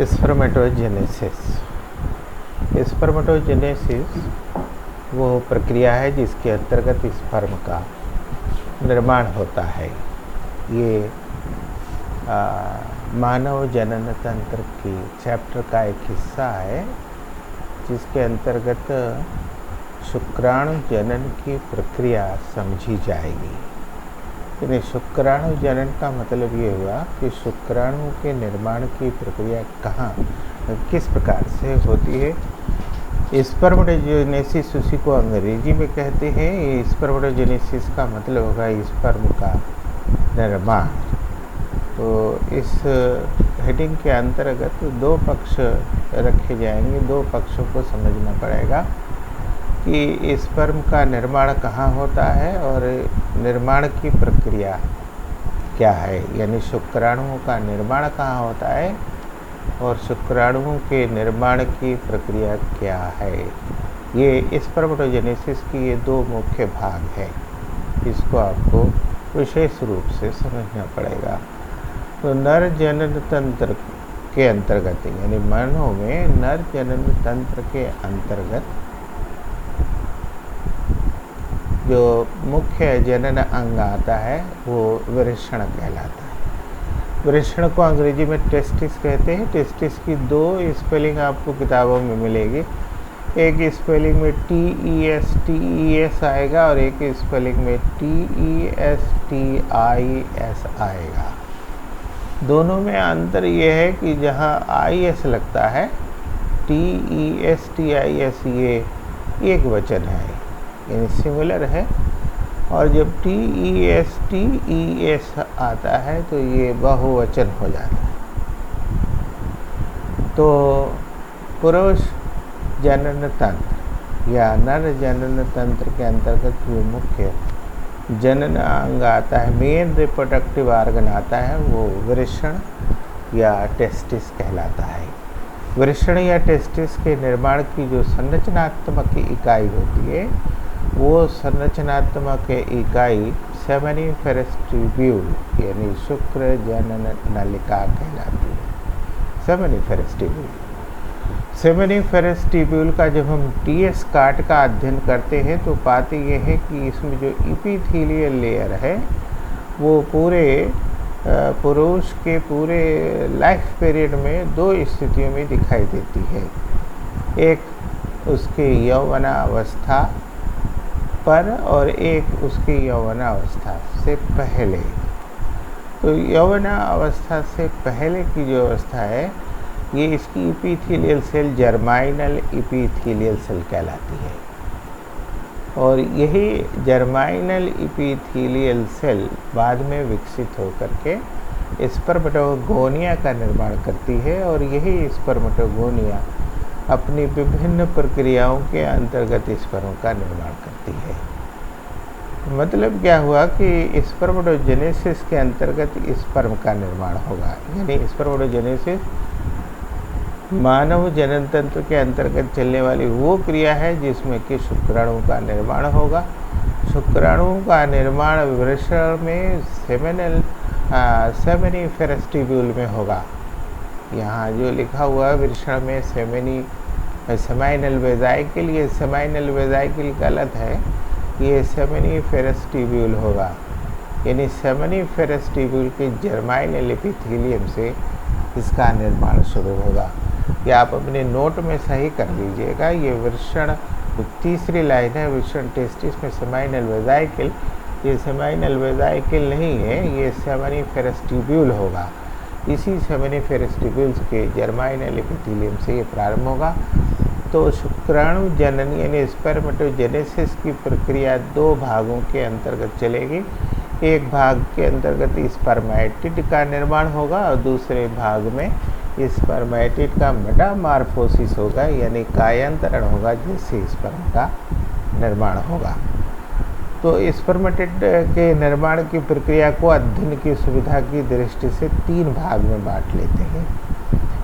Spermatogenesis. Spermatogenesis वो प्रक्रिया है जिसके अंतर्गत स्पर्म का निर्माण होता है। ये मानव जनन तंत्र की चैप्टर का एक हिस्सा है जिसके अंतर्गत शुक्राणु जनन की प्रक्रिया समझी जाएगी। यानी शुक्राणु जनन का मतलब ये हुआ कि शुक्राणु के निर्माण की प्रक्रिया किस प्रकार से होती है। स्पर्मेटोजेनेसिस उसी को अंग्रेजी में कहते हैं। स्पर्मेटोजेनेसिस का मतलब होगा स्पर्म का निर्माण। तो इस हेडिंग के अंतर्गत दो पक्ष रखे जाएंगे। दो पक्षों को समझना पड़ेगा कि स्पर्म का निर्माण कहाँ होता है और निर्माण की प्रक्रिया क्या है। यानी शुक्राणुओं का निर्माण कहाँ होता है और शुक्राणुओं के निर्माण की प्रक्रिया क्या है। ये स्पर्मेटोजेनेसिस की ये दो मुख्य भाग हैं। इसको आपको विशेष रूप से समझना पड़ेगा। तो नर जनन तंत्र के अंतर्गत यानी मानव में नर जनन तंत्र के अंतर्गत जो मुख्य जनन अंग आता है वो वृषण कहलाता है। वृषण को अंग्रेजी में टेस्टिस कहते हैं। टेस्टिस की दो स्पेलिंग आपको किताबों में मिलेगी। एक स्पेलिंग में TES आएगा और एक स्पेलिंग में TESTIS आएगा। दोनों में अंतर यह है कि जहाँ IS लगता है TESTIS ये एक वचन है यानी सिमिलर है, और जब TESTES आता है तो ये बहुवचन हो जाता है। तो पुरुष जनन तंत्र या नर जनन तंत्र के अंतर्गत जो मुख्य जनन अंग आता है, मेन रिप्रोडक्टिव ऑर्गन आता है, वो वृषण या टेस्टिस कहलाता है। वृषण या टेस्टिस के निर्माण की जो संरचनात्मक इकाई होती है वो संरचनात्मक इकाई सेमिनिफेरस ट्यूब्यूल यानी शुक्र जनन नलिका कहलाती है। सेमिनिफेरस ट्यूब्यूल का जब हम TS काट का अध्ययन करते हैं तो पाते ये है कि इसमें जो इपिथेलियल लेयर है वो पूरे पुरुष के पूरे लाइफ पीरियड में दो स्थितियों में दिखाई देती है। एक उसके यौवनावस्था पर और एक उसकी यौवनावस्था से पहले। तो यौवनावस्था से पहले की जो अवस्था है ये इसकी इपिथेलियल सेल जर्माइनल इपिथेलियल सेल कहलाती है, और यही जर्माइनल इपिथेलियल सेल बाद में विकसित होकर के स्पर्मेटोगोनिया का निर्माण करती है, और यही स्पर्मेटोगोनिया अपनी विभिन्न प्रक्रियाओं के अंतर्गत स्पर्म का निर्माण करती है। मतलब क्या हुआ कि स्पर्मेटोजेनेसिस के अंतर्गत स्पर्म का निर्माण होगा। यानी स्पर्मेटोजेनेसिस मानव जनन तंत्र के अंतर्गत चलने वाली वो क्रिया है जिसमें कि शुक्राणु का निर्माण होगा। शुक्राणु का निर्माण वृषण में सेमिनिफेरस ट्यूब्यूल में होगा। यहाँ जो लिखा हुआ है वृषण में सेमाइनल वेजाइकिल, ये सेमाइनल वेजाइकिल गलत है, ये सेमिनिफेरस ट्यूब्यूल होगा। यानी सेमिनिफेरस ट्यूब्यूल के जर्माइनल एपिथेलियम से इसका निर्माण शुरू होगा। या आप अपने नोट में सही कर लीजिएगा। ये वृषण तीसरी लाइन है, वृषण टेस्टिस में सेमाइनल वेजाइकिल, ये सेमाइनल वेजाइकिल नहीं है, ये सेमिनिफेरस ट्यूब्यूल होगा। इसी सेमिनिफेरस ट्यूब्यूल्स के जर्माइनल एपिथेलियम से ये प्रारंभ होगा। तो शुक्राणु जनन यानी स्पर्मेटोजेनेसिस की प्रक्रिया दो भागों के अंतर्गत चलेगी। एक भाग के अंतर्गत स्पर्मेटिड का निर्माण होगा और दूसरे भाग में स्पर्मेटिड का मेटामॉर्फोसिस होगा यानी कायांतरण होगा, जिससे स्पर्म का निर्माण होगा। तो स्पर्मेटिड के निर्माण की प्रक्रिया को अध्ययन की सुविधा की दृष्टि से तीन भाग में बांट लेते हैं।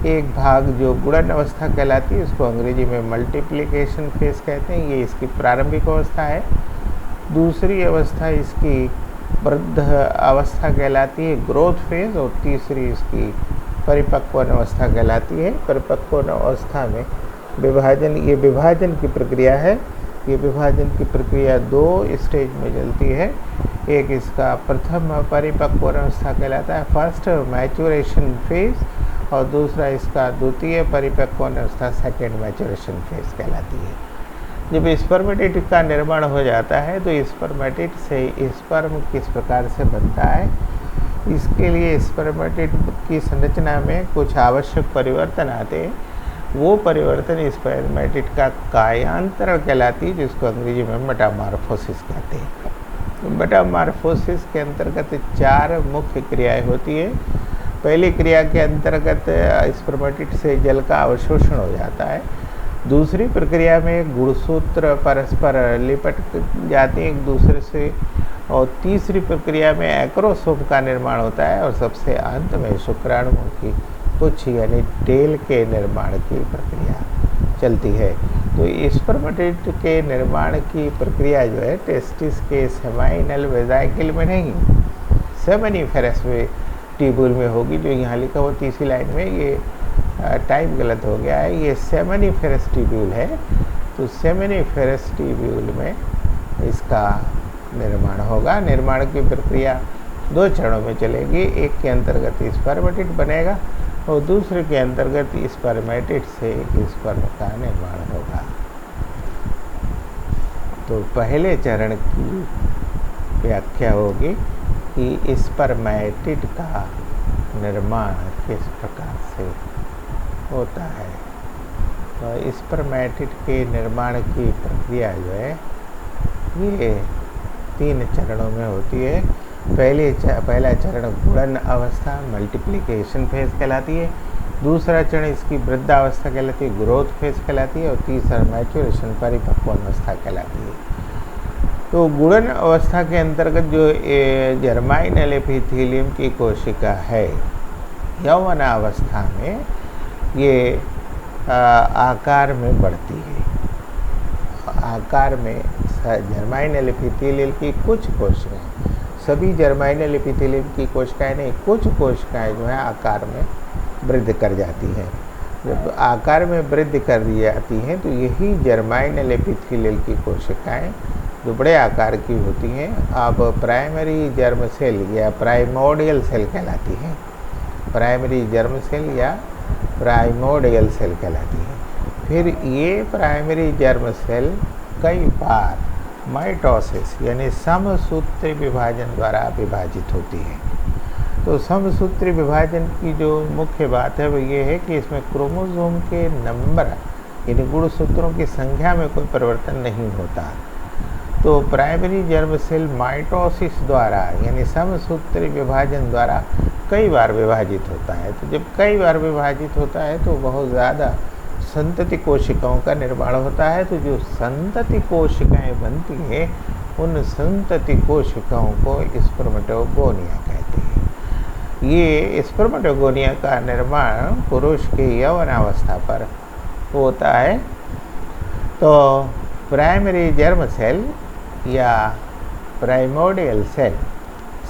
एक भाग जो गुणन अवस्था कहलाती है, उसको अंग्रेजी में मल्टीप्लिकेशन फेज कहते हैं, ये इसकी प्रारंभिक अवस्था है। दूसरी अवस्था इसकी वृद्ध अवस्था कहलाती है, ग्रोथ फेज, और तीसरी इसकी परिपक्व अवस्था कहलाती है। परिपक्व अवस्था में विभाजन, ये विभाजन की प्रक्रिया है। ये विभाजन की प्रक्रिया 2 स्टेज में चलती है। एक इसका प्रथम परिपक्व अवस्था कहलाता है, फर्स्ट मैच्योरेशन फेज, और दूसरा इसका द्वितीय परिपक्व अवस्था, सेकेंड मैच्योरेशन फेज कहलाती है। जब स्पर्मेटिड का निर्माण हो जाता है तो स्पर्मेटिड से स्पर्म किस प्रकार से बनता है, इसके लिए स्पर्मेटिड की संरचना में कुछ आवश्यक परिवर्तन आते हैं। वो परिवर्तन स्पर्मेटिड का कायांतरण कहलाती है, जिसको अंग्रेजी में मेटामॉर्फोसिस कहते हैं। मेटामॉर्फोसिस के अंतर्गत 4 मुख्य क्रियाएं होती है। पहली क्रिया के अंतर्गत स्पर्मेटिड से जल का अवशोषण हो जाता है। दूसरी प्रक्रिया में गुणसूत्र परस्पर लिपट जाते हैं एक दूसरे से, और तीसरी प्रक्रिया में एक्रोसोम का निर्माण होता है, और सबसे अंत में शुक्राणुओं की पुच्छ यानी टेल के निर्माण की प्रक्रिया चलती है। तो स्पर्मेटिड के निर्माण की प्रक्रिया जो है टेस्टिस के सेमाइनल वेजाइकल में नहीं, सेमिनिफेरस ट्यूब्यूल में होगी। जो यहाँ लिखा हुआ तीसरी लाइन में, ये टाइप गलत हो गया है, ये सेमिनिफेरस ट्यूब्यूल है। तो सेमिनिफेरस ट्यूब्यूल में इसका निर्माण होगा। निर्माण की प्रक्रिया 2 चरणों में चलेगी। एक के अंतर्गत स्पर्मेटिड बनेगा और दूसरे के अंतर्गत स्पर्मेटिड से स्पर्म का निर्माण होगा। तो पहले चरण की व्याख्या होगी कि स्पर्मेटिड का निर्माण किस प्रकार से होता है। तो स्पर्मेटिड के निर्माण की प्रक्रिया जो है ये 3 चरणों में होती है। पहला चरण गुणन अवस्था, मल्टीप्लिकेशन फेज कहलाती है। दूसरा चरण इसकी वृद्धावस्था कहलाती है, ग्रोथ फेज कहलाती है, और तीसरा मैच्योरेशन परिपक्व अवस्था कहलाती है। तो गुणन अवस्था के अंतर्गत जो जर्माइनल एपिथेलियम की कोशिका है, यौवन अवस्था में ये आकार में बढ़ती है। आकार में जर्माइनल एपिथेलियल की कुछ कोशिकाएं, सभी जर्माइनल एपिथेलियम की कोशिकाएं नहीं, कुछ कोशिकाएं जो है आकार में वृद्धि कर जाती हैं। जब आकार में वृद्धि कर दी जाती हैं तो यही जर्माइनल एपिथेलियल की कोशिकाएं जो बड़े आकार की होती हैं, अब प्राइमरी जर्म सेल या प्राइमोडियल सेल कहलाती हैं। प्राइमरी जर्म सेल या प्राइमोडियल सेल कहलाती है। फिर ये प्राइमरी जर्म सेल कई बार माइटोसिस यानी समसूत्री विभाजन द्वारा विभाजित होती है। तो समसूत्री विभाजन की जो मुख्य बात है वो ये है कि इसमें क्रोमोसोम के नंबर यानी गुणसूत्रों की संख्या में कोई परिवर्तन नहीं होता। तो प्राइमरी जर्म सेल माइटोसिस द्वारा यानी समसूत्री विभाजन द्वारा कई बार विभाजित होता है। तो जब कई बार विभाजित होता है तो बहुत ज़्यादा संतति कोशिकाओं का निर्माण होता है। तो जो संतति कोशिकाएं बनती हैं उन संतति कोशिकाओं को स्पर्मेटोगोनिया कहते हैं। ये स्पर्मेटोगोनिया का निर्माण पुरुष के यौवनावस्था पर होता है। तो प्राइमरी जर्म सेल या प्राइमोडियल सेल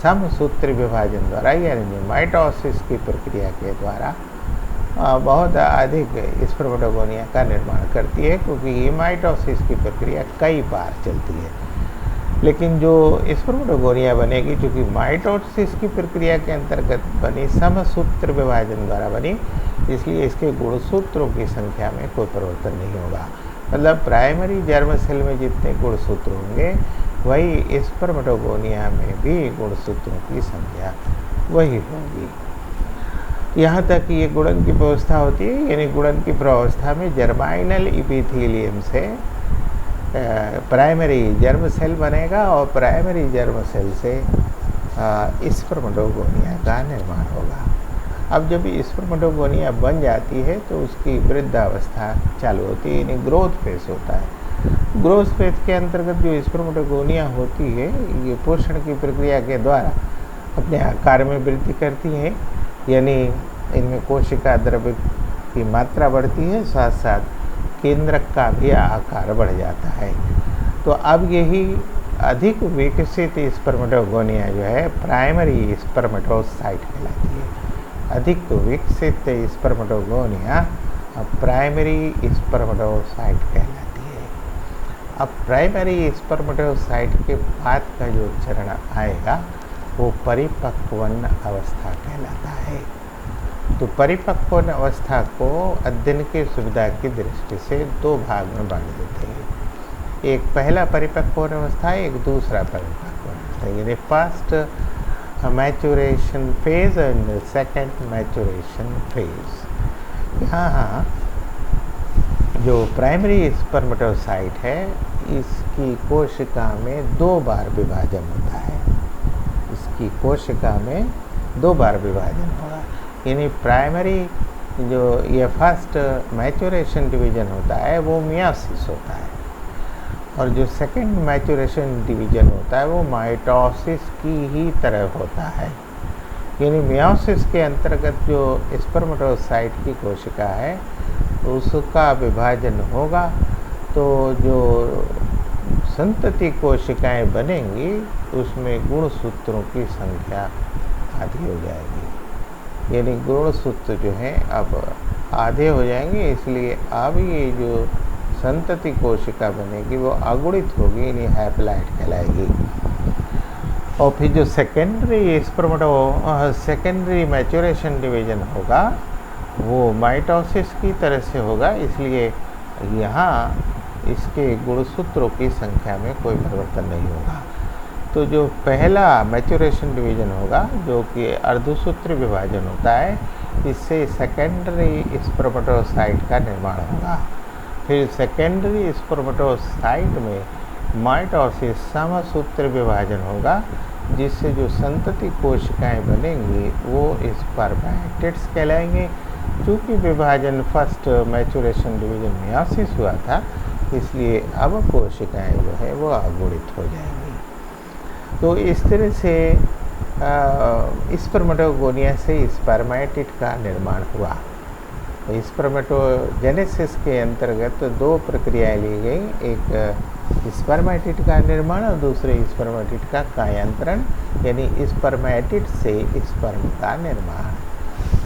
समसूत्री विभाजन द्वारा यानी माइटोसिस की प्रक्रिया के द्वारा बहुत अधिक स्पर्मेटोगोनिया का निर्माण करती है, क्योंकि ये माइटोसिस की प्रक्रिया कई बार चलती है। लेकिन जो स्पर्मेटोगोनिया बनेगी, चूँकि माइटोसिस की प्रक्रिया के अंतर्गत बनी, समसूत्र विभाजन द्वारा बनी, इसलिए इसके गुणसूत्रों की संख्या में कोई परिवर्तन नहीं होगा। मतलब प्राइमरी जर्म सेल में जितने गुणसूत्र होंगे वही स्पर्मेटोगोनिया में भी गुणसूत्रों की संख्या वही होगी। यहाँ तक कि ये गुणन की व्यवस्था होती है, यानी गुणन की प्रावस्था में जर्माइनल एपिथेलियम से प्राइमरी जर्म सेल बनेगा और प्राइमरी जर्म सेल से स्पर्मेटोगोनिया का निर्माण होगा। अब जब स्पर्मेटोगोनिया बन जाती है तो उसकी वृद्धावस्था चालू होती है, यानी ग्रोथ फेज होता है। ग्रोथ फेज के अंतर्गत जो स्पर्मेटोगोनिया होती है ये पोषण की प्रक्रिया के द्वारा अपने आकार में वृद्धि करती हैं, यानी इनमें कोशिका द्रव्य की मात्रा बढ़ती है, साथ साथ केंद्रक का भी आकार बढ़ जाता है। तो अब यही अधिक विकसित स्पर्मेटोगोनिया जो है प्राइमरी स्पर्मेटोसाइट कहलाती है। अधिक विकसित स्पर्मेटोगोनिया प्राइमरी स्पर्मेटोसाइट कहलाती है। अब प्राइमरी स्पर्मेटोसाइट के बाद का जो चरण आएगा वो परिपक्वन अवस्था कहलाता है। तो परिपक्वन अवस्था को अध्ययन की सुविधा की दृष्टि से दो भाग में बांट देते हैं। एक पहला परिपक्वन अवस्था, एक दूसरा परिपक्वन अवस्था, यानी first maturation phase and second maturation phase. यहाँ जो प्राइमरी स्पर्मेटोसाइट है इसकी कोशिका में 2 बार विभाजन होता है। इसकी कोशिका में 2 बार विभाजन होगा, यानी प्राइमरी जो ये फर्स्ट मैचुरेशन डिवीजन होता है वो मियोसिस होता है, और जो सेकंड मैचुरेशन डिवीजन होता है वो माइटोसिस की ही तरह होता है। यानी मियोसिस के अंतर्गत जो स्पर्मेटोसाइट की कोशिका है उसका विभाजन होगा तो जो संतति कोशिकाएं बनेंगी उसमें गुणसूत्रों की संख्या आधी हो जाएगी। यानी गुणसूत्र जो हैं अब आधे हो जाएंगे, इसलिए अब ये जो संतति कोशिका बनेगी वो अगुणित होगी, यानी हैप्लॉइड कहलाएगी। और फिर जो सेकेंडरी मैचुरेशन डिवीजन होगा वो माइटोसिस की तरह से होगा, इसलिए यहाँ इसके गुणसूत्रों की संख्या में कोई परिवर्तन नहीं होगा। तो जो पहला मैचुरेशन डिवीजन होगा जो कि अर्धसूत्री विभाजन होता है, इससे सेकेंडरी स्पर्मेटोसाइट का निर्माण होगा। फिर सेकेंडरी स्पर्मेटोसाइट में माइटोसिस समसूत्र विभाजन होगा, जिससे जो संतति कोशिकाएं बनेंगी वो स्पर्मेटिड्स कहलाएंगे। चूँकि विभाजन फर्स्ट मैचुरेशन डिवीजन मियोसिस हुआ था, इसलिए अब कोशिकाएं जो है वो अगुणित हो जाएंगी। तो इस तरह से स्पर्मेटोगोनिया से स्पर्मेटिड का निर्माण हुआ। स्पर्मेटोजेनेसिस के अंतर्गत 2 प्रक्रियाएं ली गई, एक स्पर्मेटिड का निर्माण और दूसरे स्पर्मेटिड का कायांतरण, यानी स्पर्मेटिड से स्पर्म का निर्माण।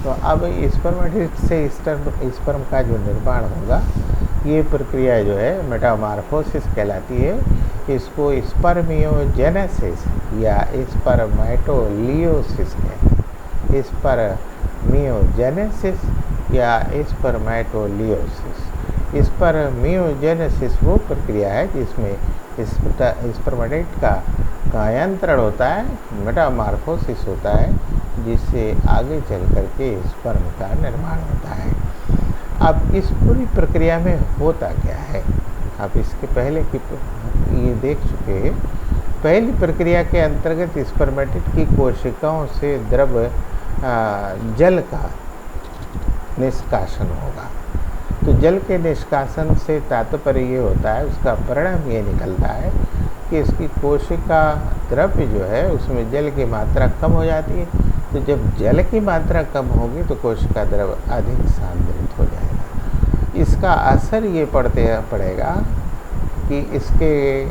तो अब स्पर्मेटिड से स्पर्म का जो निर्माण होगा ये प्रक्रिया जो है मेटामॉर्फोसिस कहलाती है। इसको स्पर्मियोजेनेसिस या स्पर्मेटोलियोसिस कहते हैं। स्पर्मियोजेनेसिस या स्पर्मेटोलियोसिस। स्पर्मियोजेनेसिस वो प्रक्रिया है जिसमें स्पर्मेटिड का कायांतरण होता है, मेटामॉर्फोसिस होता है, जिससे आगे चल करके स्पर्म का निर्माण होता है। अब इस पूरी प्रक्रिया में होता क्या है, आप इसके पहले की ये देख चुके हैं। पहली प्रक्रिया के अंतर्गत स्पर्मेटिड की कोशिकाओं से द्रव जल का निष्कासन होगा। तो जल के निष्कासन से तात्पर्य ये होता है, उसका परिणाम ये निकलता है कि इसकी कोशिका द्रव्य जो है उसमें जल की मात्रा कम हो जाती है। तो जब जल की मात्रा कम होगी तो कोशिका द्रव अधिक सांद्रित हो जाएगा। इसका असर ये पड़ेगा कि इसके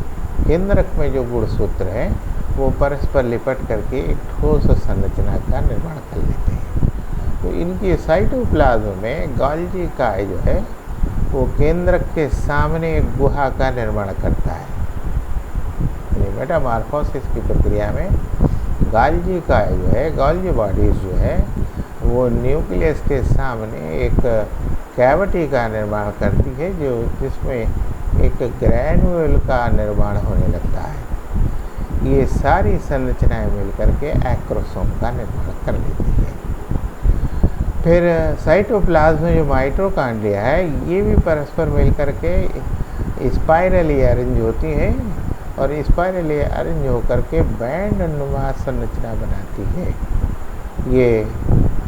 केंद्रक में जो गुणसूत्र हैं वो परस्पर लिपट करके एक ठोस संरचना का निर्माण कर लेते हैं। तो इनकी साइटोप्लाज्म में गोल्जी काय जो है वो केंद्रक के सामने एक गुहा का निर्माण करता है। मेटामॉर्फोसिस की प्रक्रिया में गोल्जी काय जो है, गोल्जी बॉडीज जो है वो न्यूक्लियस के सामने एक कैविटी का निर्माण करती है, जो जिसमें एक ग्रैन्यूल का निर्माण होने लगता है। ये सारी संरचनाएं मिलकर के एक्रोसोम का निर्माण कर लेती है। फिर साइटोप्लाज्म में जो माइटोकॉन्ड्रिया है ये भी परस्पर मिलकर के स्पाइरली अरेंज होती हैं और स्पाइरली अरेंज होकर के बैंड नुमा संरचना बनाती है। ये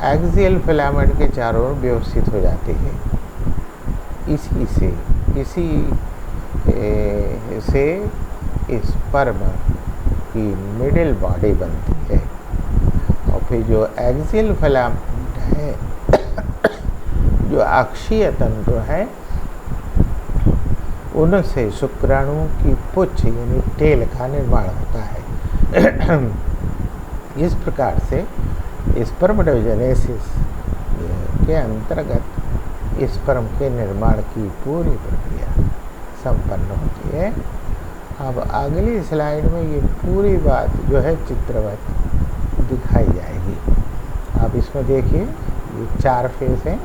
एक्सियल फिलामेंट के चारों ओर व्यवस्थित हो जाती है। इसी से स्पर्म की मिडिल बॉडी बनती है। और फिर जो एक्सियल फिलामेंट है, जो अक्षीय तंतु है, उनसे शुक्राणु की पुच्छ यानी टेल का निर्माण होता है। इस प्रकार से स्पर्मेटोजेनेसिस के अंतर्गत स्पर्म के निर्माण की पूरी प्रक्रिया संपन्न होती है। अब अगली स्लाइड में ये पूरी बात जो है चित्रवत दिखाई जाएगी। अब इसमें देखिए ये 4 फेज़ हैं।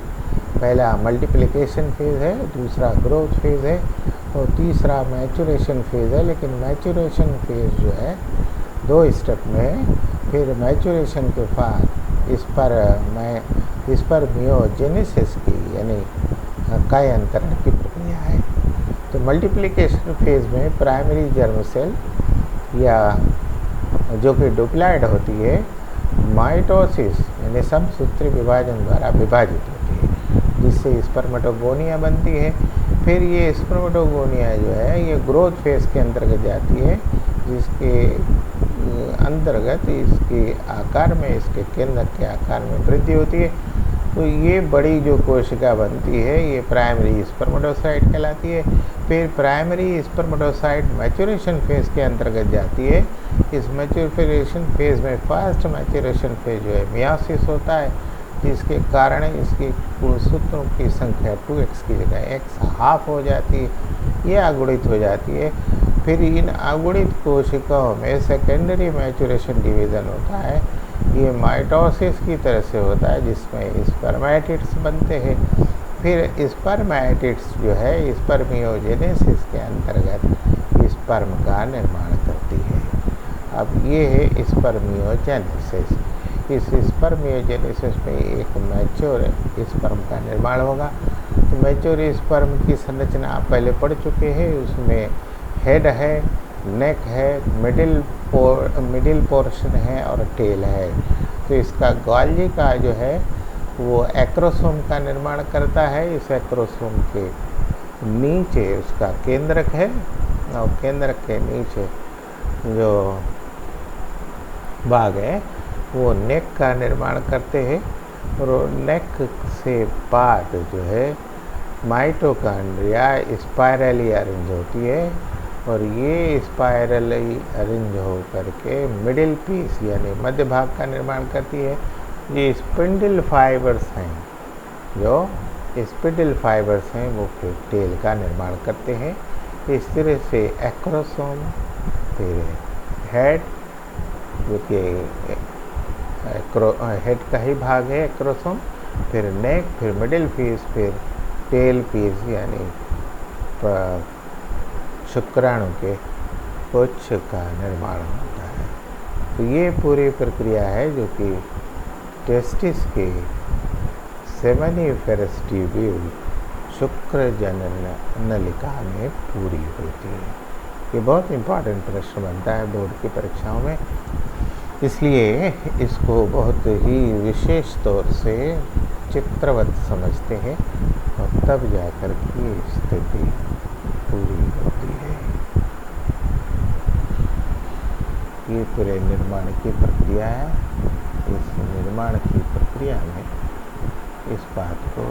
पहला मल्टीप्लिकेशन फेज़ है, दूसरा ग्रोथ फेज़ है और तीसरा मैचुरेशन फेज़ है। लेकिन मैचुरेशन फेज़ जो है 2 स्टेप में है। फिर मैचुरेशन के बाद स्पर्मियोजेनेसिस की यानी कायांतरण की प्रक्रिया है। तो मल्टीप्लिकेशन फेज़ में प्राइमरी जर्म सेल या जो कि डिप्लॉयड होती है माइटोसिस यानी समसूत्री विभाजन द्वारा विभाजित होती है, जिससे स्पर्मेटोगोनिया बनती है। फिर ये स्पर्मेटोगोनिया जो है ये ग्रोथ फेज़ के अंतर्गत जाती है, जिसके अंतर्गत इसके आकार में, इसके केंद्र के आकार में वृद्धि होती है। तो ये बड़ी जो कोशिका बनती है ये प्राइमरी स्पर्मेटोसाइट कहलाती है। फिर प्राइमरी स्पर्मेटोसाइट मैचुरेशन फेज़ के अंतर्गत जाती है। इस मैचुरेशन फेज़ में फर्स्ट मैचुरेशन फेज़ जो है मियोसिस होता है, जिसके कारण इसकी गुणसूत्रों की संख्या 2x की जगह x½ हो जाती है, ये अगुणित हो जाती है। फिर इन अगुणित कोशिकाओं में सेकेंडरी मैचुरेशन डिवीज़न होता है। ये माइटोसिस की तरह से होता है, जिसमें स्पर्मेटिड्स बनते हैं। फिर स्पर्मेटिड्स जो है स्पर्मियोजेनेसिस के अंतर्गत स्पर्म का निर्माण करती है। अब ये है स्पर्मियोजेनेसिस। इस स्पर्मियोजेनेसिस में एक मैच्योर स्पर्म का निर्माण होगा। तो मैच्योर स्पर्म की संरचना आप पहले पढ़ चुके हैं। उसमें हेड है, नेक है, मिडिल पोर्शन है और टेल है। तो इसका गोल्गी का जो है वो एक्रोसोम का निर्माण करता है। इस एक्रोसोम के नीचे उसका केंद्रक है और केंद्रक के नीचे जो भाग है वो नेक का निर्माण करते हैं। और नेक से बाद जो है माइटोकॉन्ड्रिया स्पाइरली अरेंज होती है और ये स्पाइरली अरेंज हो करके मिडिल पीस यानी मध्य भाग का निर्माण करती है। ये स्पिंडल फाइबर्स हैं, जो स्पिंडल फाइबर्स हैं वो फिर टेल का निर्माण करते हैं। इस तरह से एक्रोसोम, फिर हेड जो कि हेड का ही भाग है एक्रोसोम, फिर नेक, फिर मिडिल पीस, फिर टेल पीस यानी शुक्राणु के पुच्छ का निर्माण होता है। तो ये पूरी प्रक्रिया है जो कि टेस्टिस के सेमिनिफेरस ट्यूब्यूल शुक्र जनन नलिका में पूरी होती है। ये बहुत इम्पॉर्टेंट प्रश्न बनता है बोर्ड की परीक्षाओं में, इसलिए इसको बहुत ही विशेष तौर से चित्रवत समझते हैं और तब जाकर की स्थिति पूरी होती है। ये पूरे निर्माण की प्रक्रिया है। इस निर्माण की प्रक्रिया में इस बात को